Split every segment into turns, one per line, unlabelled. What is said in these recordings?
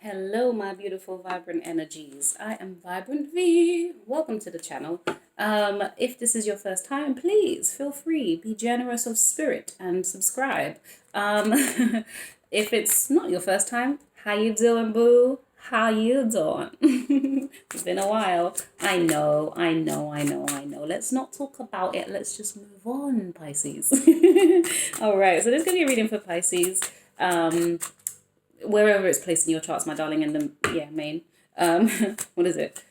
Hello, my beautiful vibrant energies. I am Vibrant V. Welcome to the channel. If this is your first time, please feel free, be generous of spirit and subscribe. If it's not your first time, how you doing, boo? How you doing? It's been a while. I know. Let's not talk about it. Let's just move on, Pisces. All right. So this is going to be a reading for Pisces. Wherever it's placed in your charts, my darling, in the main. What is it?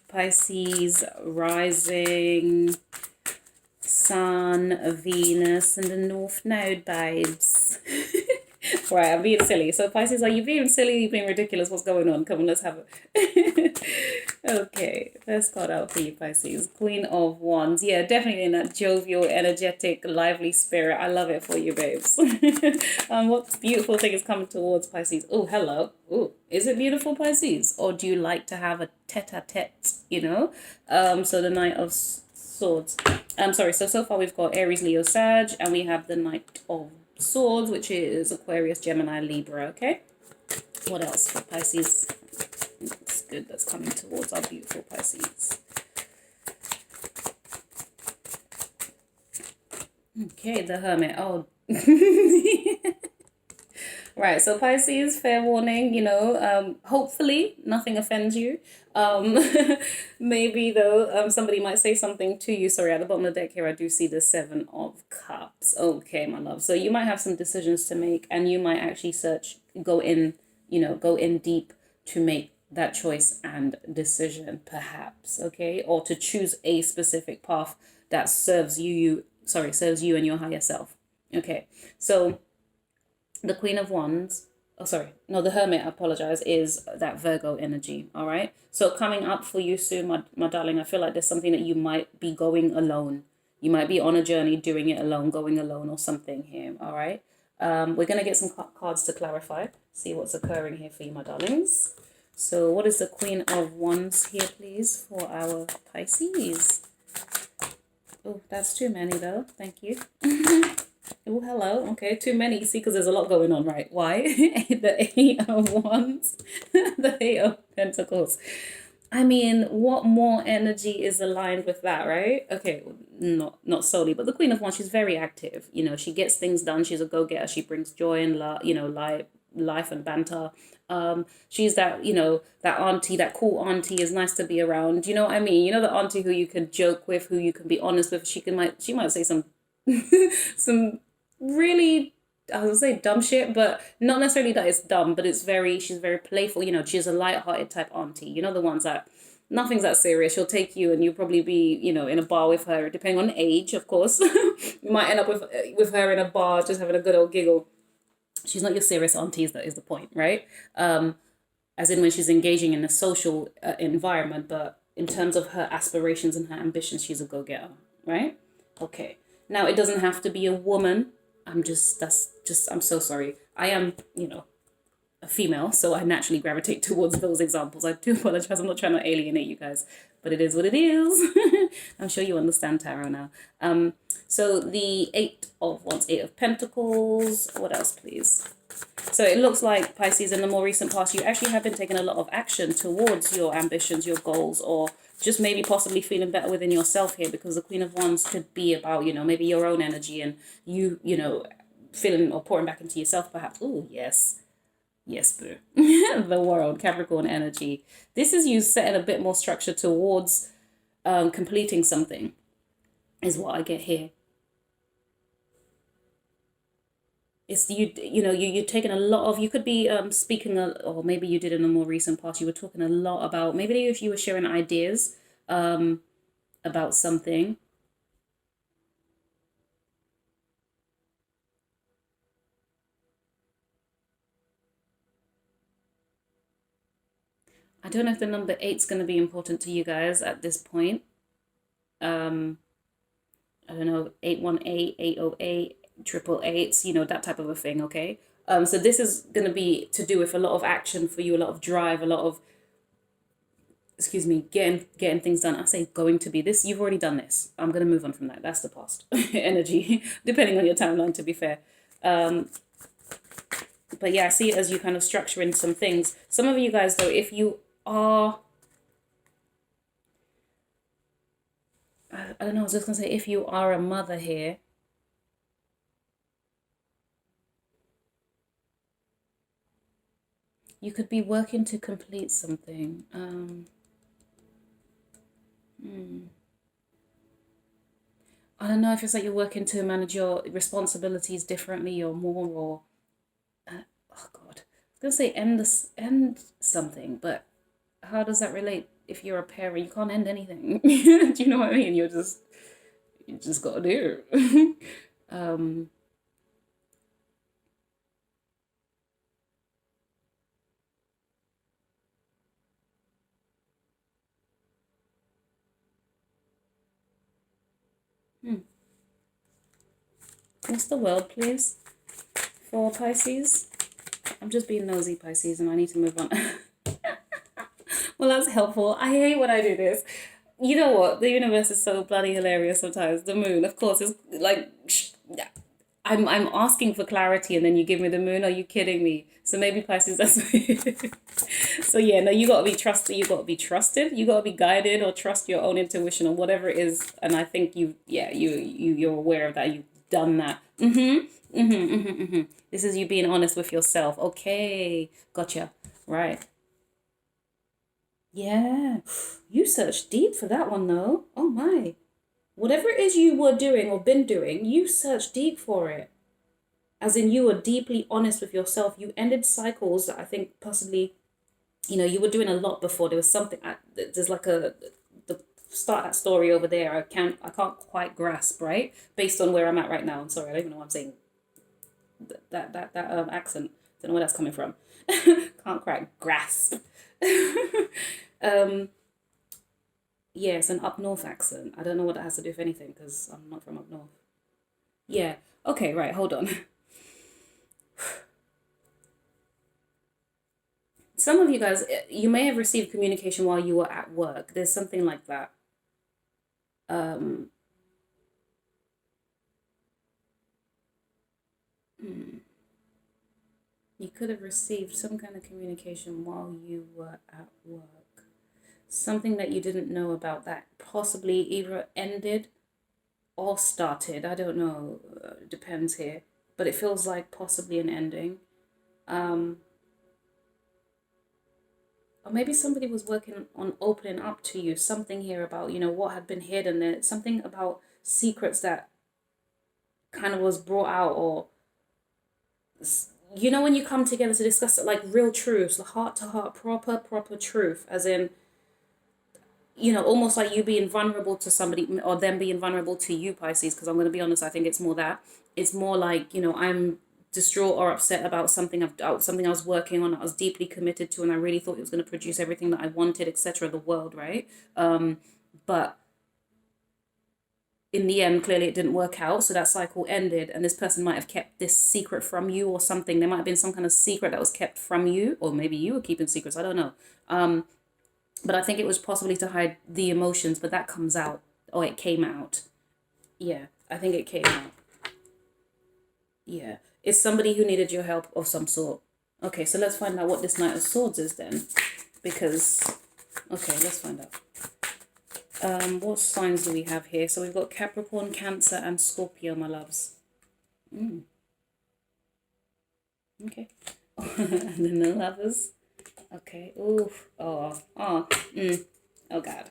Pisces, rising, Sun, Venus, and the North Node, babes. Right, I'm being silly. So Pisces, are you being silly? You being ridiculous? What's going on? Come on, let's have it. Okay, first card out for you, Pisces. Queen of Wands. Yeah, definitely in that jovial, energetic, lively spirit. I love it for you, babes. What beautiful thing is coming towards Pisces? Oh, hello. Oh, is it beautiful, Pisces? Or do you like to have a tete-a-tete, you know? So the Knight of Swords. So far we've got Aries, Leo, Sag, and we have the Knight of Swords, which is Aquarius, Gemini, Libra. Okay, what else for Pisces? It's good that's coming towards our beautiful Pisces. Okay, the Hermit. Oh. Right, so Pisces, fair warning, hopefully nothing offends you. Maybe though, somebody might say something to you. Sorry, at the bottom of the deck here, I do see the Seven of Cups. Okay, my love. So you might have some decisions to make, and you might actually go in deep to make that choice and decision, perhaps, okay? Or to choose a specific path that serves you and your higher self. Okay, so the Queen of Wands, the Hermit, I apologize, is that Virgo energy, all right? So coming up for you soon, my darling, I feel like there's something that you might be going alone. You might be on a journey, doing it alone, going alone or something here, all right? We're going to get some cards to clarify, see what's occurring here for you, my darlings. So what is the Queen of Wands here, please, for our Pisces? Oh, that's too many, though. Thank you. Oh, hello. Okay, too many. See, because there's a lot going on, right? Why? The Eight of Wands, the Eight of Pentacles. I mean, what more energy is aligned with that, right? Okay, not solely, but the Queen of Wands, she's very active. She gets things done. She's a go-getter. She brings joy and life and banter. She's that, that auntie, that cool auntie is nice to be around. You know what I mean? The auntie who you can joke with, who you can be honest with. She might say some some really, I would say dumb shit, but not necessarily that it's dumb, but she's very playful. She's a light-hearted type auntie. The ones that nothing's that serious. She'll take you and you'll probably be, in a bar with her, depending on age, of course. You might end up with her in a bar just having a good old giggle. She's not your serious auntie, that is the point, right? As in when she's engaging in a social environment, but in terms of her aspirations and her ambitions, she's a go-getter, right? Okay. Now, it doesn't have to be a woman. I'm so sorry. I am, a female, so I naturally gravitate towards those examples. I do apologize. I'm not trying to alienate you guys, but it is what it is. I'm sure you understand tarot now. So the Eight of Wands, Eight of Pentacles. What else, please? So it looks like, Pisces, in the more recent past, you actually have been taking a lot of action towards your ambitions, your goals, or just maybe possibly feeling better within yourself here, because the Queen of Wands could be about, maybe your own energy and you, feeling or pouring back into yourself, perhaps. Oh, yes. Yes, boo. The World, Capricorn energy. This is you setting a bit more structure towards completing something, is what I get here. It's you're taking a lot of, you could be speaking, or maybe you did in a more recent past, you were talking a lot about, maybe if you were sharing ideas about something. I don't know if the number 8's going to be important to you guys at this point. I don't know, 818, 808, 888, that type of a thing, okay? So this is going to be to do with a lot of action for you, a lot of drive, a lot of, getting things done. I say going to be this. You've already done this. I'm going to move on from that. That's the past energy, depending on your timeline, to be fair. But yeah, I see it as you kind of structuring some things. Some of you guys, though, if you are, I don't know, I was just going to say, if you are a mother here, you could be working to complete something. I don't know if it's like you're working to manage your responsibilities differently or more, or oh God, I was gonna say end something, but how does that relate if you're a parent? You can't end anything. Do you know what I mean? You just gotta do it. um, what's the world, please, for Pisces? I'm just being nosy, Pisces, and I need to move on. Well, that's helpful. I hate when I do this. You know what? The universe is so bloody hilarious sometimes. The moon, of course, is like, yeah. I'm asking for clarity, and then you give me the moon. Are you kidding me? So maybe Pisces, that's so yeah, no, you gotta be trusted, you gotta be trusted, you gotta be guided, or trust your own intuition or whatever it is. And I think you're aware of that. You've done that. This is you being honest with yourself. Okay, gotcha. Right. Yeah. You searched deep for that one though. Oh my. Whatever it is you were doing or been doing, you searched deep for it. As in, you were deeply honest with yourself. You ended cycles that I think possibly, you were doing a lot before. There was something, there's like the start that story over there. I can't quite grasp, right? Based on where I'm at right now. I'm sorry, I don't even know what I'm saying. That accent. Don't know where that's coming from. Can't quite grasp. um, yeah, it's an up north accent. I don't know what that has to do with anything because I'm not from up north. Yeah. Okay, right, hold on. Some of you guys, you may have received communication while you were at work. There's something like that. Um, you could have received some kind of communication while you were at work. Something that you didn't know about that possibly either ended or started. I don't know. Depends here. But it feels like possibly an ending. Um, or maybe somebody was working on opening up to you something here about what had been hidden there, something about secrets that kind of was brought out, or when you come together to discuss it, like real truths, heart to heart, proper truth, as in almost like you being vulnerable to somebody or them being vulnerable to you, Pisces, because I'm going to be honest, I think it's more that. It's more like, I'm distraught or upset about something I was working on, I was deeply committed to, and I really thought it was going to produce everything that I wanted, etc. The world, right? But in the end, clearly it didn't work out, so that cycle ended, and this person might have kept this secret from you or something. There might have been some kind of secret that was kept from you, or maybe you were keeping secrets, I don't know. But I think it was possibly to hide the emotions, but that comes out, or it came out. Yeah, I think it came out. Yeah, it's somebody who needed your help of some sort. Okay, so let's find out what this Knight of Swords is then, because, okay, let's find out. What signs do we have here? So we've got Capricorn, Cancer, and Scorpio, my loves. Okay. And then the Lovers. Okay. Oof. Oh. Oh. Oh God.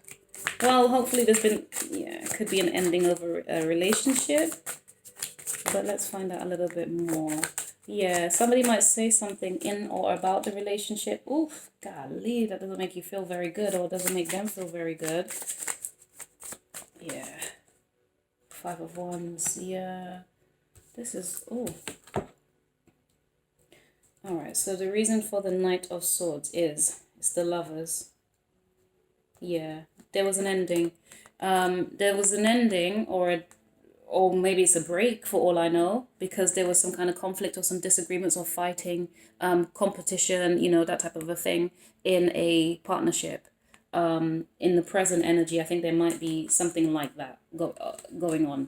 Well, hopefully there's been, it could be an ending of a relationship. But let's find out a little bit more. Yeah, somebody might say something in or about the relationship. Oof, golly, that doesn't make you feel very good, or doesn't make them feel very good. Yeah. 5 of Wands. Yeah. This is, oh. Alright, so the reason for the Knight of Swords is, it's the Lovers. Yeah, there was an ending. There was an ending, or maybe it's a break for all I know, because there was some kind of conflict or some disagreements or fighting, competition, that type of a thing in a partnership. In the present energy, I think there might be something like that going on.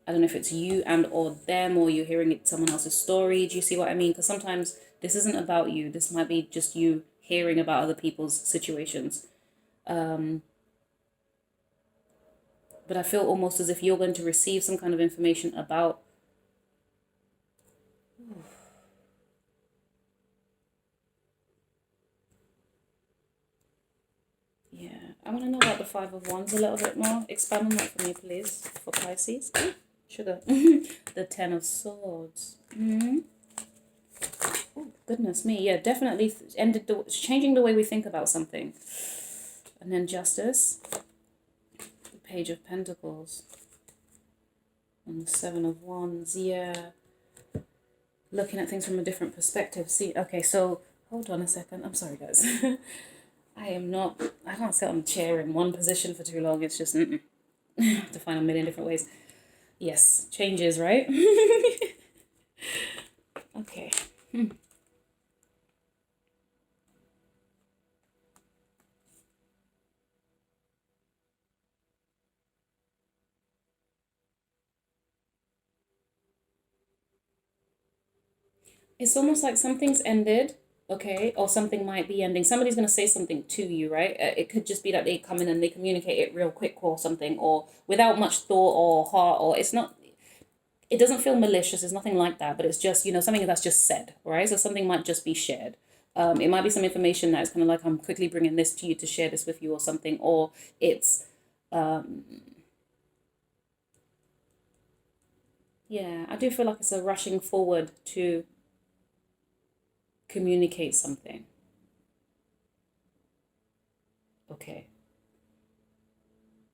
I don't know if it's you and or them, or you're hearing it someone else's story. Do you see what I mean? Because sometimes this isn't about you. This might be just you hearing about other people's situations. But I feel almost as if you're going to receive some kind of information about. Yeah, I want to know about the Five of Wands a little bit more. Expand on that for me, please, for Pisces. Ooh, sugar. The Ten of Swords. Oh, goodness me. Yeah, definitely changing the way we think about something. And then Justice. The Page of Pentacles. And the Seven of Wands. Yeah. Looking at things from a different perspective. See, okay, so hold on a second. I'm sorry, guys. I can't sit on a chair in one position for too long. It's just, I have to find a million different ways. Yes, changes, right? Okay. It's almost like something's ended, okay, or something might be ending. Somebody's going to say something to you, right? It could just be that they come in and they communicate it real quick or something, or without much thought or heart, or it doesn't feel malicious. It's nothing like that, but it's just, something that's just said, right? So something might just be shared. It might be some information that is kind of like, I'm quickly bringing this to you to share this with you or something, or it's, yeah, I do feel like it's a rushing forward to communicate something. Okay.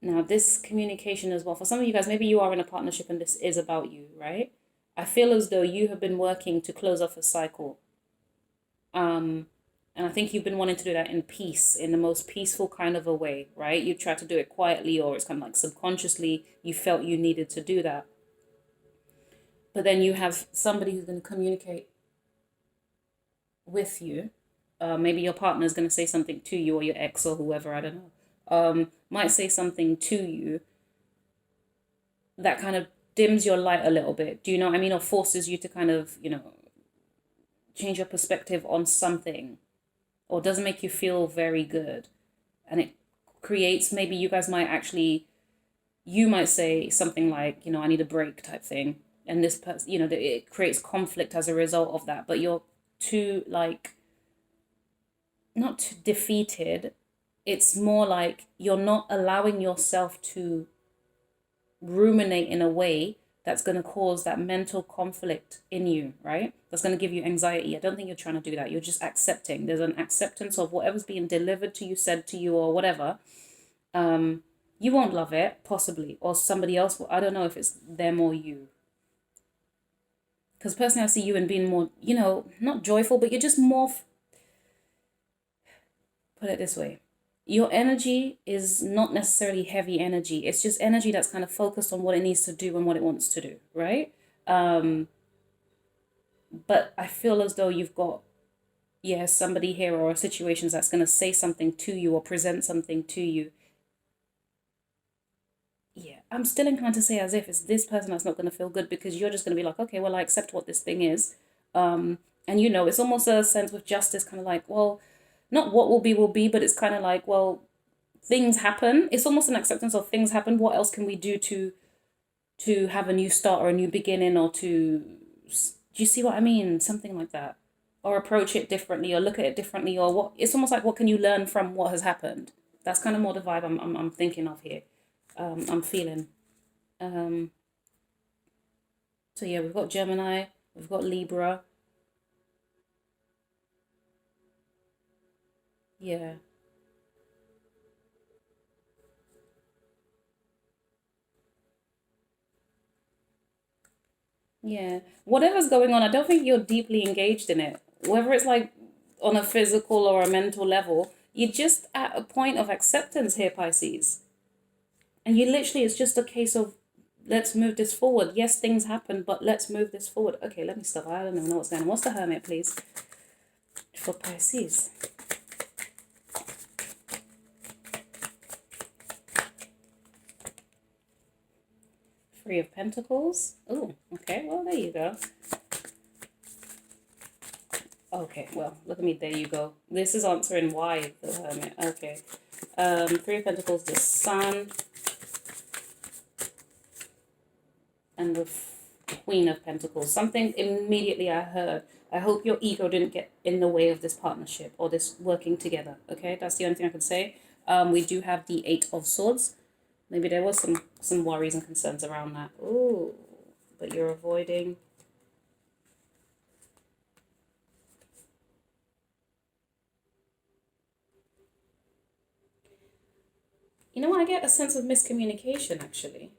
Now, this communication as well, for some of you guys, maybe you are in a partnership and this is about you, right? I feel as though you have been working to close off a cycle. And I think you've been wanting to do that in peace, in the most peaceful kind of a way, right? You try to do it quietly, or it's kind of like subconsciously you felt you needed to do that. But then you have somebody who's going to communicate with you. Maybe your partner is going to say something to you, or your ex or whoever, I don't know, might say something to you that kind of dims your light a little bit. Do you know what I mean? Or forces you to kind of, change your perspective on something, or doesn't make you feel very good. And it creates, maybe you guys might actually, you might say something like, I need a break type thing. And this person, it creates conflict as a result of that. But you're too, not too defeated. It's more like you're not allowing yourself to ruminate in a way that's going to cause that mental conflict in you, right? That's going to give you anxiety. I don't think you're trying to do that. You're just accepting. There's an acceptance of whatever's being delivered to you, said to you, or whatever. You won't love it, possibly, or somebody else will. I don't know if it's them or you. Because personally, I see you in being more, not joyful, but you're just more, put it this way. Your energy is not necessarily heavy energy. It's just energy that's kind of focused on what it needs to do and what it wants to do, right? But I feel as though you've got, somebody here or situations that's going to say something to you or present something to you. Yeah, I'm still inclined to say as if it's this person that's not going to feel good, because you're just going to be like, okay, well, I accept what this thing is. And it's almost a sense with justice, kind of like, well, not what will be, but it's kind of like, well, things happen. It's almost an acceptance of things happen. What else can we do to have a new start or a new beginning, or do you see what I mean? Something like that. Or approach it differently, or look at it differently, or what? It's almost like, what can you learn from what has happened? That's kind of more the vibe I'm thinking of here. I'm feeling. So yeah, we've got Gemini, we've got Libra. Yeah. Yeah. Whatever's going on, I don't think you're deeply engaged in it. Whether it's like on a physical or a mental level, you're just at a point of acceptance here, Pisces. And you literally, it's just a case of, let's move this forward. Yes, things happen, but let's move this forward. Okay, let me stop. I don't even know what's going on. What's the Hermit, please? For Pisces. Three of Pentacles. Oh, okay. Well, there you go. Okay, well, look at me. There you go. This is answering why the Hermit. Okay. Three of Pentacles, the Sun, and the Queen of Pentacles. Something immediately I heard. I hope your ego didn't get in the way of this partnership or this working together. Okay, that's the only thing I can say. We do have the Eight of Swords. Maybe there was some worries and concerns around that. Ooh, but you're avoiding. You know what? I get a sense of miscommunication, actually.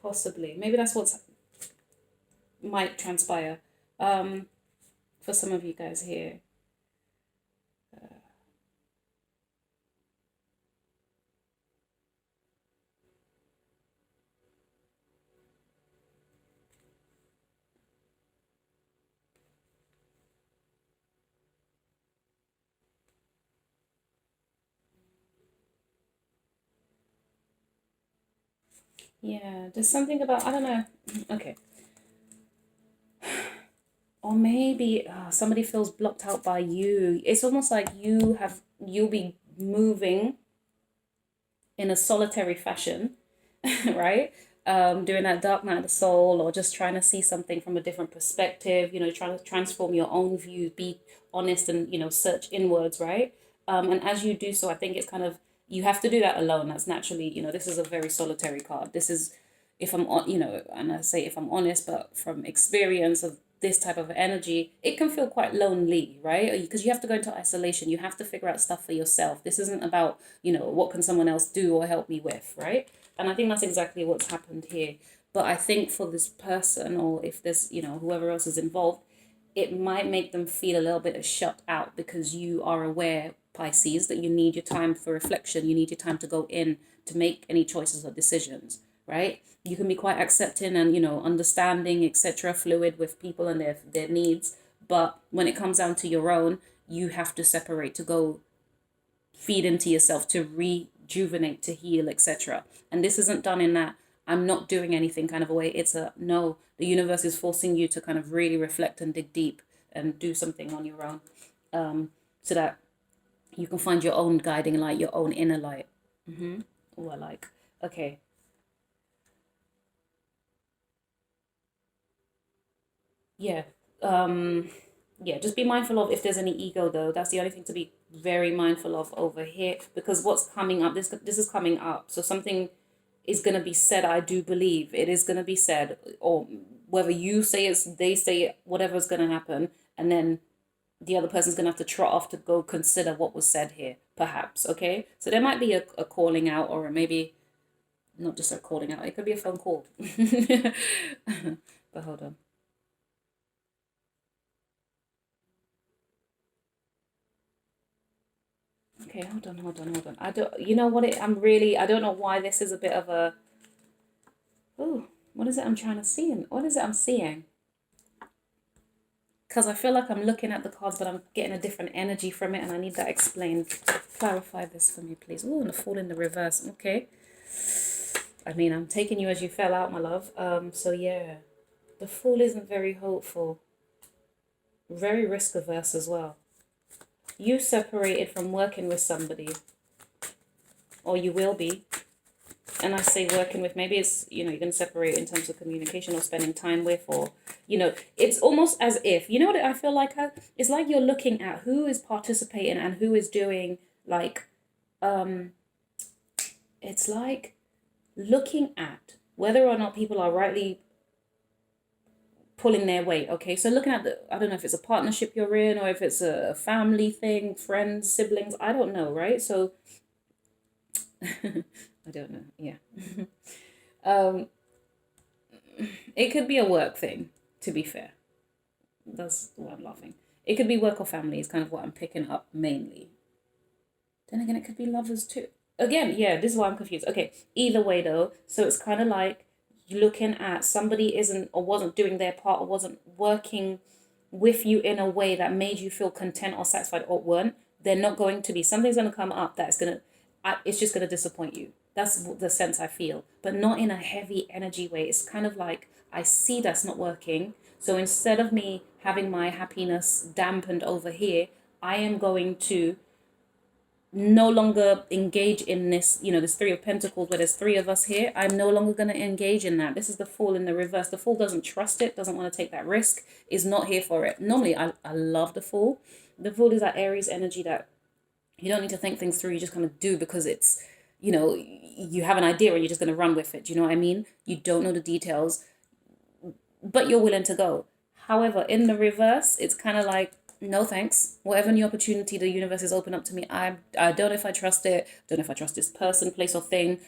Possibly. Maybe that's what might transpire for some of you guys here. Yeah, there's something about, I don't know. Okay. Or maybe somebody feels blocked out by you. It's almost like you'll be moving in a solitary fashion, right? Doing that dark night of the soul, or just trying to see something from a different perspective, trying to transform your own views, be honest and, search inwards, right? And as you do so, I think it's kind of, you have to do that alone. That's naturally, this is a very solitary card. This is, if I'm on, and I say if I'm honest, but from experience of this type of energy, it can feel quite lonely, right? Because you have to go into isolation. You have to figure out stuff for yourself. This isn't about, what can someone else do or help me with, right? And I think that's exactly what's happened here. But I think for this person, or if there's, whoever else is involved, it might make them feel a little bit shut out, because you are aware, Pisces, that you need your time for reflection. You need your time to go in to make any choices or decisions, right? You can be quite accepting and, understanding, etc., fluid with people and their needs. But when it comes down to your own, you have to separate, to go feed into yourself, to rejuvenate, to heal, etc. And this isn't done in that I'm not doing anything kind of a way. It's a no, the universe is forcing you to kind of really reflect and dig deep and do something on your own, so that you can find your own guiding light, your own inner light. Oh, I like. Okay. Yeah. Yeah, just be mindful of if there's any ego, though. That's the only thing to be very mindful of over here, because what's coming up, this is coming up. So something is going to be said. I do believe it is going to be said, or whether you say it, they say it, whatever's going to happen, and then the other person's going to have to trot off to go consider what was said here, perhaps. Okay, so there might be a calling out, or maybe not just a calling out, it could be a phone call. But hold on. Okay, hold on. I don't, you know what I don't know why this is a bit of a, oh, what is it I'm trying to see? What is it I'm seeing? Because I feel like I'm looking at the cards, but I'm getting a different energy from it, and I need that explained. Clarify this for me, please. Oh, and the Fool in the reverse. Okay. I mean, I'm taking you as you fell out, my love. So yeah, the Fool isn't very hopeful. Very risk averse as well. You separated from working with somebody, or you will be. And I say working with, maybe it's, you're going to separate in terms of communication or spending time with, or, it's almost as if, you know what I feel like? It's like you're looking at who is participating and who is doing, like, it's like looking at whether or not people are rightly pulling their weight. Okay, so looking at I don't know if it's a partnership you're in, or if it's a family thing, friends, siblings, I don't know, right? So I don't know. Yeah. It could be a work thing, to be fair. That's why I'm laughing. It could be work or family is kind of what I'm picking up mainly. Then again, it could be lovers too. Again, yeah, this is why I'm confused. Okay, either way though, so it's kind of like looking at somebody isn't or wasn't doing their part, or wasn't working with you in a way that made you feel content or satisfied, or weren't. They're not going to be. Something's going to come up that's going to, it's just going to disappoint you. That's the sense I feel, but not in a heavy energy way. It's kind of like I see that's not working. So instead of me having my happiness dampened over here, I am going to no longer engage in this, this Three of Pentacles where there's three of us here. I'm no longer going to engage in that. This is the Fool in the reverse. The Fool doesn't trust it, doesn't want to take that risk, is not here for it. Normally, I love the Fool. The Fool is that Aries energy that you don't need to think things through. You just kind of do because it's, you have an idea and you're just going to run with it. Do you know what I mean? You don't know the details, but you're willing to go. However, in the reverse, it's kind of like, no thanks. Whatever new opportunity the universe is open up to me, I don't know if I trust it. Don't know if I trust this person, place, or thing.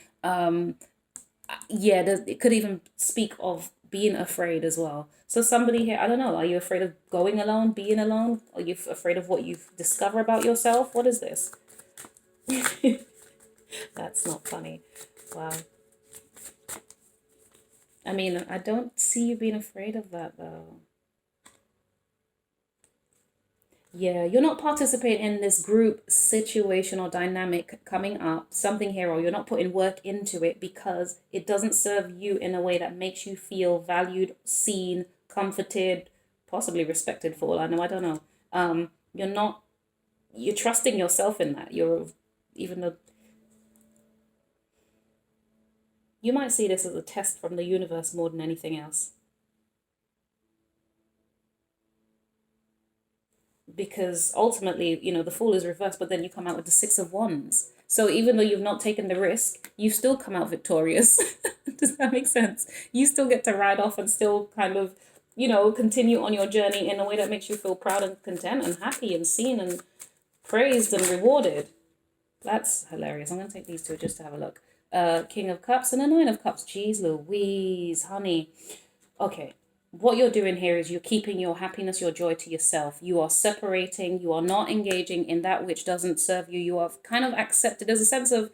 It could even speak of being afraid as well. So somebody here, I don't know, are you afraid of going alone, being alone? Are you afraid of what you discover about yourself? What is this? That's not funny. Wow. I mean, I don't see you being afraid of that though. Yeah, you're not participating in this group situation or dynamic coming up, something here, or you're not putting work into it because it doesn't serve you in a way that makes you feel valued, seen, comforted, possibly respected for all I know. I don't know. You're trusting yourself in that. Even though you might see this as a test from the universe more than anything else. Because ultimately, the Fool is reversed, but then you come out with the Six of Wands. So even though you've not taken the risk, you still come out victorious. Does that make sense? You still get to ride off and still kind of, continue on your journey in a way that makes you feel proud and content and happy and seen and praised and rewarded. That's hilarious. I'm going to take these two just to have a look. King of Cups and a Nine of Cups. Jeez Louise, honey. Okay. What you're doing here is you're keeping your happiness, your joy to yourself. You are separating. You are not engaging in that which doesn't serve you. You are kind of accepted. There's a sense of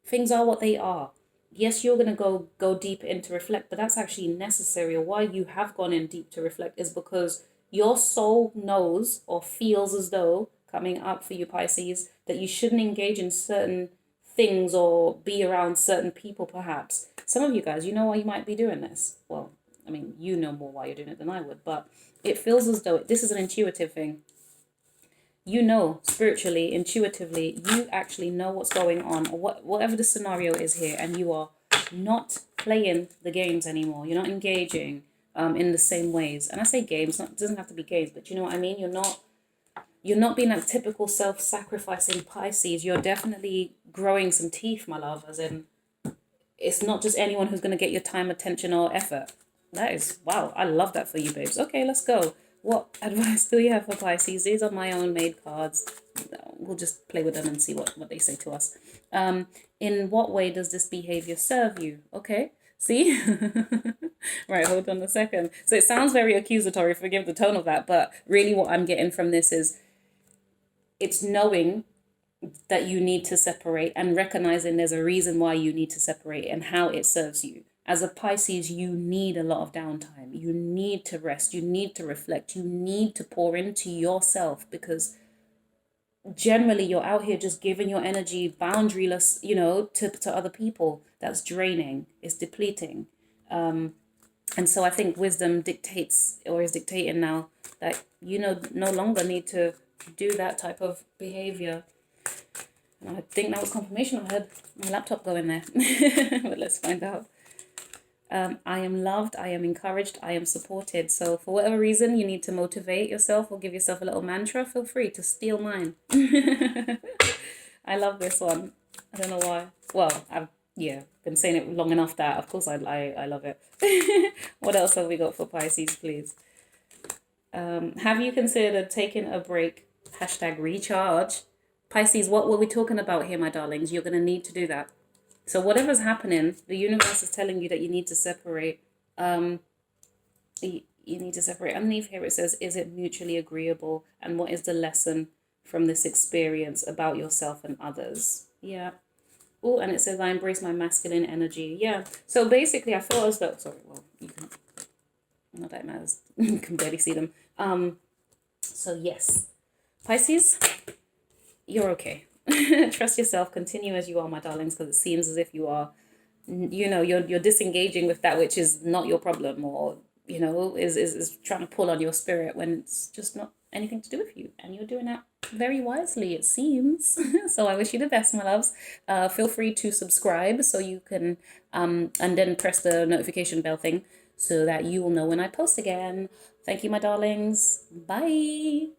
things are what they are. Yes, you're going to go deep into reflect, but that's actually necessary. Or why you have gone in deep to reflect is because your soul knows or feels as though, coming up for you Pisces, that you shouldn't engage in certain things or be around certain people perhaps. Some of you guys, you know why you might be doing this. Well, I mean, you know more why you're doing it than I would, but it feels as though this is an intuitive thing. Spiritually, intuitively, you actually know what's going on, or whatever the scenario is here, and you are not playing the games anymore. You're not engaging in the same ways. And I say games, it doesn't have to be games, but you know what I mean? You're not being that typical self-sacrificing Pisces. You're definitely growing some teeth, my love, as in it's not just anyone who's going to get your time, attention, or effort. That is, wow, I love that for you, babes. Okay, let's go. What advice do you have for Pisces? These are my own made cards. We'll just play with them and see what they say to us. In what way does this behavior serve you? Okay, see? Right, hold on a second. So it sounds very accusatory, forgive the tone of that, but really what I'm getting from this is it's knowing that you need to separate and recognizing there's a reason why you need to separate and how it serves you. As a Pisces, you need a lot of downtime. You need to rest. You need to reflect. You need to pour into yourself because generally you're out here just giving your energy boundaryless, to other people. That's draining. It's depleting. And so I think wisdom dictates or is dictating now that no longer need to do that type of behavior. And I think that was confirmation. I had my laptop go in there. But let's find out. I am loved, I am encouraged, I am supported. So for whatever reason you need to motivate yourself or give yourself a little mantra, feel free to steal mine. I love this one. I don't know why. Well, I've been saying it long enough that of course I love it. What else have we got for Pisces, please? Have you considered taking a break? #recharge. Pisces, what were we talking about here, my darlings? You're going to need to do that. So whatever's happening, the universe is telling you that you need to separate. You need to separate. Underneath here it says, is it mutually agreeable? And what is the lesson from this experience about yourself and others? Yeah. Oh, and it says, I embrace my masculine energy. Yeah. So basically I feel as though, you can, not that it matters. You can barely see them. So yes, Pisces, you're okay. Trust yourself, continue as you are, my darlings, because it seems as if you are, you're disengaging with that which is not your problem, or is trying to pull on your spirit when it's just not anything to do with you, and you're doing that very wisely, it seems. So I wish you the best, my loves. Feel free to subscribe so you can and then press the notification bell thing so that you will know when I post again. Thank you, my darlings. Bye.